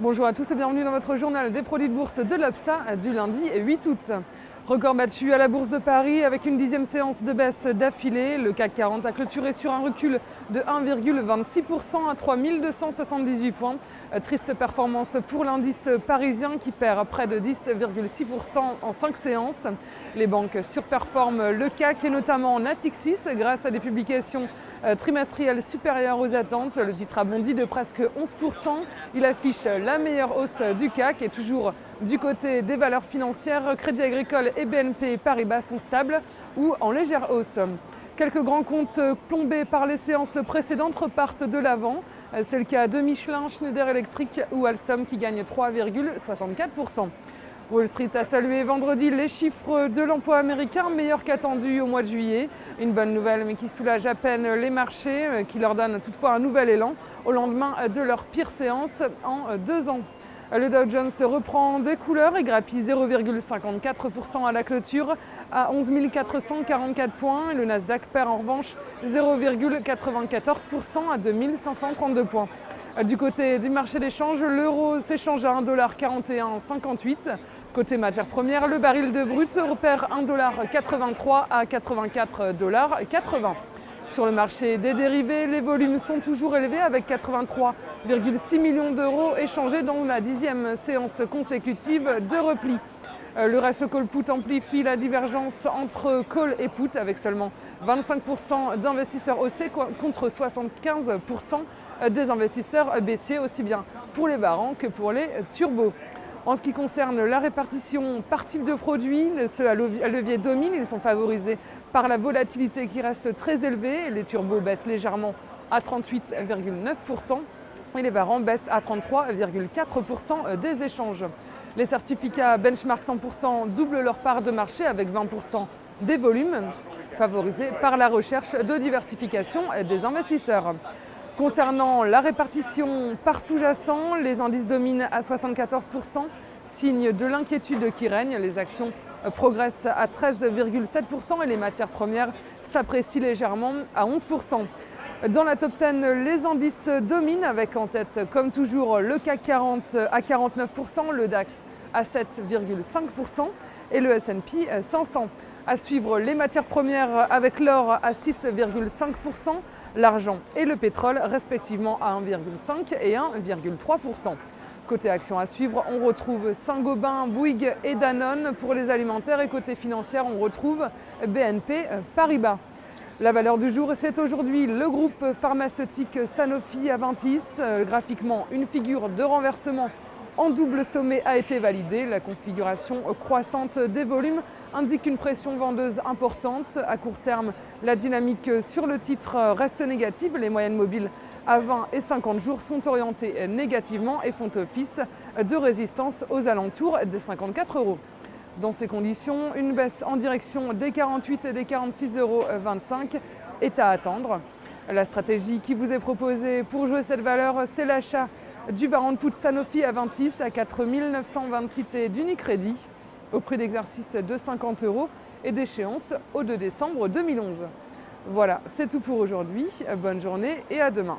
Bonjour à tous et bienvenue dans votre journal des produits de bourse de l'Obsa du lundi 8 août. Record battu à la Bourse de Paris avec une 10e séance de baisse d'affilée. Le CAC 40 a clôturé sur un recul de 1,26% à 3278 points. Triste performance pour l'indice parisien qui perd près de 10,6% en 5 séances. Les banques surperforment le CAC et notamment Natixis grâce à des publications trimestrielles supérieures aux attentes. Le titre a bondi de presque 11%. Il affiche la meilleure hausse du CAC et toujours du côté des valeurs financières, Crédit Agricole et BNP Paribas sont stables ou en légère hausse. Quelques grands comptes plombés par les séances précédentes repartent de l'avant. C'est le cas de Michelin, Schneider Electric ou Alstom qui gagnent 3,64%. Wall Street a salué vendredi les chiffres de l'emploi américain, meilleurs qu'attendus au mois de juillet. Une bonne nouvelle mais qui soulage à peine les marchés, qui leur donne toutefois un nouvel élan au lendemain de leur pire séance en 2 ans. Le Dow Jones reprend des couleurs et grappille 0,54% à la clôture à 11 444 points. Le Nasdaq perd en revanche 0,94% à 2 532 points. Du côté du marché d'échange, l'euro s'échange à 1,4158 $. Côté matières premières, le baril de brut repère 1,83 $ à 84,80 $. Sur le marché des dérivés, les volumes sont toujours élevés avec 83,6 millions d'euros échangés dans la 10e séance consécutive de repli. Le ratio call-put amplifie la divergence entre call et put avec seulement 25% d'investisseurs haussiers contre 75% des investisseurs baissiers, aussi bien pour les varants que pour les turbos. En ce qui concerne la répartition par type de produits, ceux à levier dominent, ils sont favorisés par la volatilité qui reste très élevée. Les turbos baissent légèrement à 38,9% et les varants baissent à 33,4% des échanges. Les certificats benchmark 100% doublent leur part de marché avec 20% des volumes, favorisés par la recherche de diversification des investisseurs. Concernant la répartition par sous-jacent, les indices dominent à 74%, signe de l'inquiétude qui règne. Les actions progressent à 13,7% et les matières premières s'apprécient légèrement à 11%. Dans la top 10, les indices dominent avec en tête, comme toujours, le CAC 40 à 49%, le DAX à 7,5% et le S&P 500. À suivre les matières premières avec l'or à 6,5%, l'argent et le pétrole respectivement à 1,5 et 1,3%. Côté actions à suivre, on retrouve Saint-Gobain, Bouygues et Danone pour les alimentaires et côté financière, on retrouve BNP Paribas. La valeur du jour, c'est aujourd'hui le groupe pharmaceutique Sanofi-Aventis. Graphiquement, une figure de renversement en double sommet a été validée. La configuration croissante des volumes indique une pression vendeuse importante. À court terme, la dynamique sur le titre reste négative. Les moyennes mobiles à 20 et 50 jours sont orientées négativement et font office de résistance aux alentours des 54 €. Dans ces conditions, une baisse en direction des 48 et des 46,25 € est à attendre. La stratégie qui vous est proposée pour jouer cette valeur, c'est l'achat du warrant put Sanofi-Aventis à 4 926 T d'Unicredit au prix d'exercice de 50 € et d'échéance au 2 décembre 2011. Voilà, c'est tout pour aujourd'hui. Bonne journée et à demain.